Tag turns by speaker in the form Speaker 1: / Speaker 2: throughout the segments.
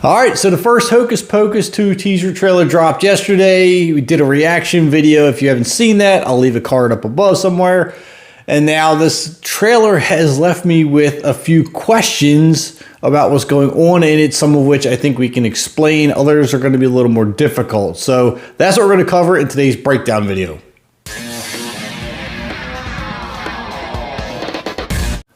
Speaker 1: Alright, so the first Hocus Pocus 2 teaser trailer dropped yesterday. We did a reaction video. If you haven't seen that, I'll leave a card up above somewhere. And now this trailer has left me with a few questions about what's going on in it, some of which I think we can explain. Others are going to be a little more difficult. So that's what we're going to cover in today's breakdown video.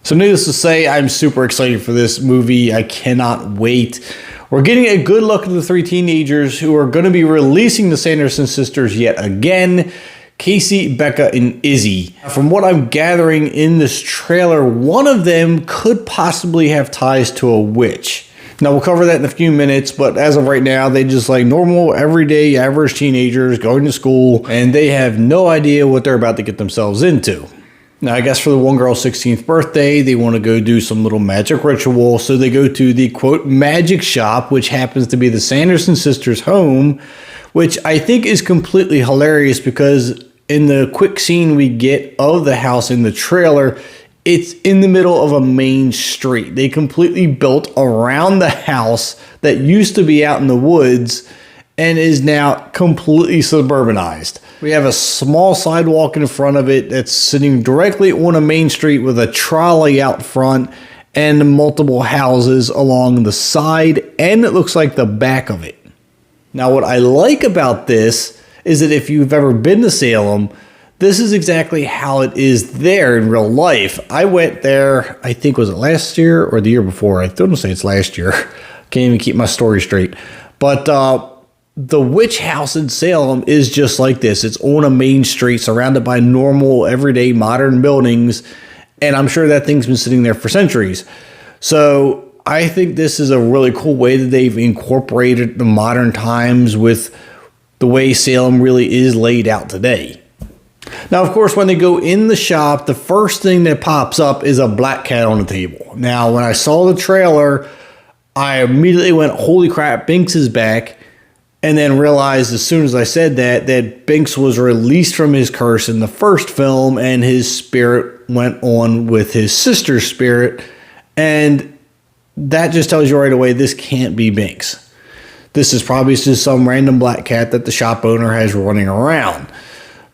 Speaker 1: So needless to say, I'm super excited for this movie. I cannot wait. We're getting a good look at the three teenagers who are going to be releasing the Sanderson sisters yet again. Casey, Becca, and Izzy. From what I'm gathering in this trailer, one of them could possibly have ties to a witch. Now, we'll cover that in a few minutes, but as of right now, they just like normal, everyday, average teenagers going to school, and they have no idea what they're about to get themselves into. Now, I guess for the one girl's 16th birthday, they want to go do some little magic ritual, so they go to the, quote, magic shop, which happens to be the Sanderson sisters' home, which I think is completely hilarious because in the quick scene we get of the house in the trailer, it's in the middle of a main street. They completely built around the house that used to be out in the woods and is now completely suburbanized. We have a small sidewalk in front of it that's sitting directly on a main street with a trolley out front and multiple houses along the side, and it looks like the back of it. Now, what I like about this is that if you've ever been to Salem, this is exactly how it is there in real life. I went there, I think, was it last year or the year before? I don't say it's last year. Can't even keep my story straight. But the witch house in Salem is just like this. It's on a main street surrounded by normal, everyday, modern buildings. And I'm sure that thing's been sitting there for centuries. So I think this is a really cool way that they've incorporated the modern times with the way Salem really is laid out today. Now, of course, when they go in the shop, the first thing that pops up is a black cat on the table. Now, when I saw the trailer, I immediately went, holy crap, Binx is back. And then realized as soon as I said that Binx was released from his curse in the first film and his spirit went on with his sister's spirit. And that just tells you right away, this can't be Binx. This is probably just some random black cat that the shop owner has running around.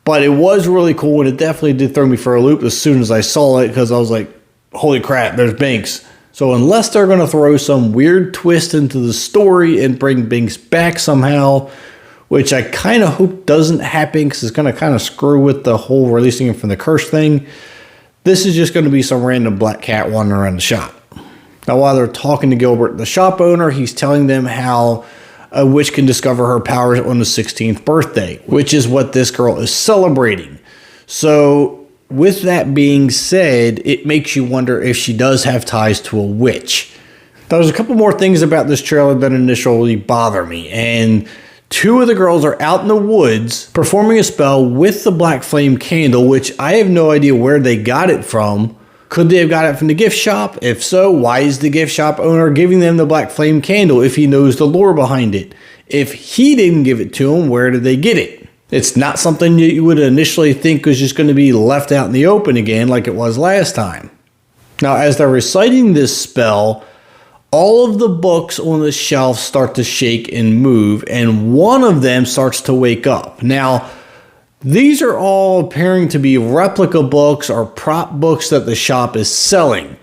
Speaker 1: But it was really cool, and it definitely did throw me for a loop as soon as I saw it, because I was like, holy crap, there's Binx. So unless they're going to throw some weird twist into the story and bring Binx back somehow, which I kind of hope doesn't happen because it's going to kind of screw with the whole releasing him from the curse thing, this is just going to be some random black cat wandering around the shop. Now, while they're talking to Gilbert, the shop owner, he's telling them how a witch can discover her powers on the 16th birthday, which is what this girl is celebrating. So with that being said, it makes you wonder if she does have ties to a witch. Now, there's a couple more things about this trailer that initially bother me, and two of the girls are out in the woods performing a spell with the black flame candle, which I have no idea where they got it from. Could they have got it from the gift shop? If so, why is the gift shop owner giving them the black flame candle if he knows the lore behind it? If he didn't give it to them, where did they get it? It's not something that you would initially think was just going to be left out in the open again like it was last time. Now, as they're reciting this spell, all of the books on the shelf start to shake and move, and one of them starts to wake up. Now, these are all appearing to be replica books or prop books that the shop is selling.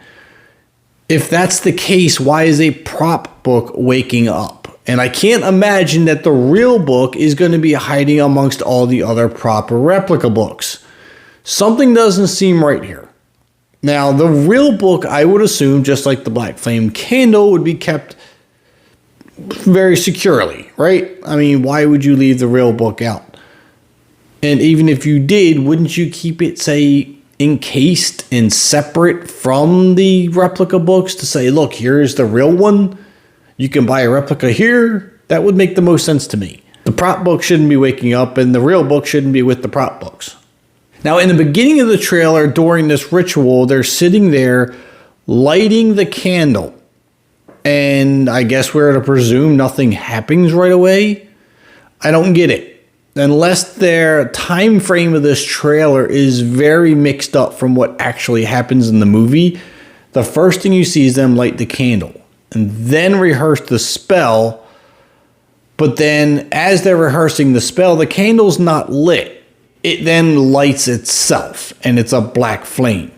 Speaker 1: If that's the case, why is a prop book waking up? And I can't imagine that the real book is going to be hiding amongst all the other proper replica books. Something doesn't seem right here. Now, the real book, I would assume, just like the black flame candle, would be kept very securely, right? I mean, why would you leave the real book out? And even if you did, wouldn't you keep it, say, encased and separate from the replica books to say, look, here's the real one? You can buy a replica here. That would make the most sense to me. The prop book shouldn't be waking up, and the real book shouldn't be with the prop books. Now, in the beginning of the trailer, during this ritual, they're sitting there lighting the candle. And I guess we're to presume nothing happens right away. I don't get it. Unless their time frame of this trailer is very mixed up from what actually happens in the movie, the first thing you see is them light the candle. and then rehearse the spell. But then as they're rehearsing the spell, the candle's not lit. It then lights itself, and it's a black flame.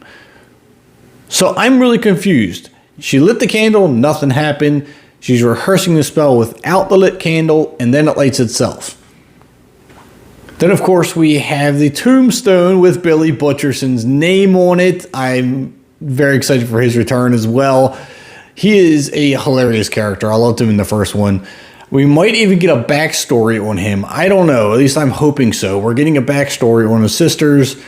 Speaker 1: So I'm really confused. She lit the candle, nothing happened. She's rehearsing the spell without the lit candle, and then it lights itself. Then, of course, we have the tombstone with Billy Butcherson's name on it. I'm very excited for his return as well. He is a hilarious character. I loved him in the first one. We might even get a backstory on him. I don't know. At least I'm hoping so. We're getting a backstory on the sisters.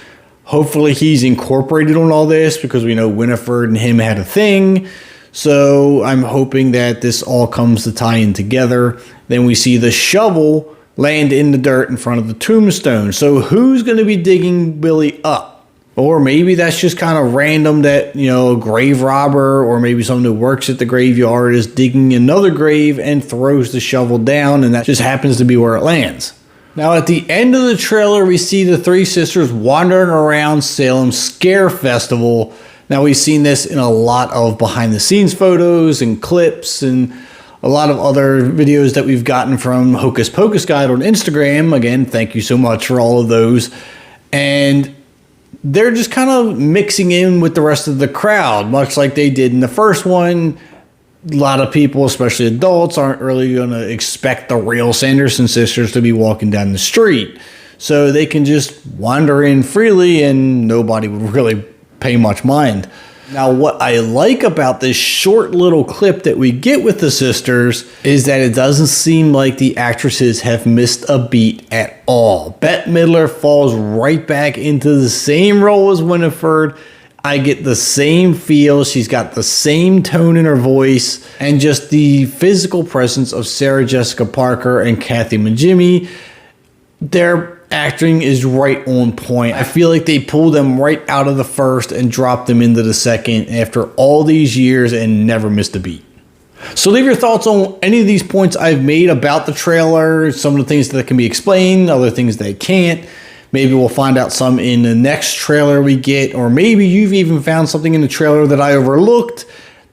Speaker 1: Hopefully he's incorporated on all this because we know Winifred and him had a thing. So I'm hoping that this all comes to tie in together. Then we see the shovel land in the dirt in front of the tombstone. So who's going to be digging Billy up? Or maybe that's just kind of random that, you know, a grave robber or maybe someone who works at the graveyard is digging another grave and throws the shovel down, and that just happens to be where it lands. Now, at the end of the trailer, we see the three sisters wandering around Salem's Scare Festival. Now, we've seen this in a lot of behind-the-scenes photos and clips and a lot of other videos that we've gotten from Hocus Pocus Guide on Instagram. Again, thank you so much for all of those. And they're just kind of mixing in with the rest of the crowd, much like they did in the first one. A lot of people, especially adults, aren't really going to expect the real Sanderson sisters to be walking down the street. So they can just wander in freely and nobody would really pay much mind. Now, what I like about this short little clip that we get with the sisters is that it doesn't seem like the actresses have missed a beat at all. Bette Midler falls right back into the same role as Winifred. I get the same feel. She's got the same tone in her voice, and just the physical presence of Sarah Jessica Parker and Kathy Najimy. Their acting is right on point. I feel like they pulled them right out of the first and dropped them into the second after all these years and never missed a beat. So leave your thoughts on any of these points I've made about the trailer, some of the things that can be explained, other things that can't. Maybe we'll find out some in the next trailer we get, or maybe you've even found something in the trailer that I overlooked.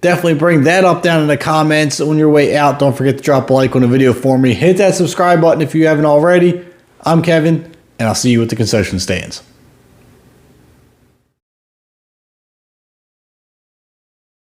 Speaker 1: Definitely bring that up down in the comments on your way out. Don't forget to drop a like on the video for me. Hit that subscribe button if you haven't already. I'm Kevin, and I'll see you at the concession stands.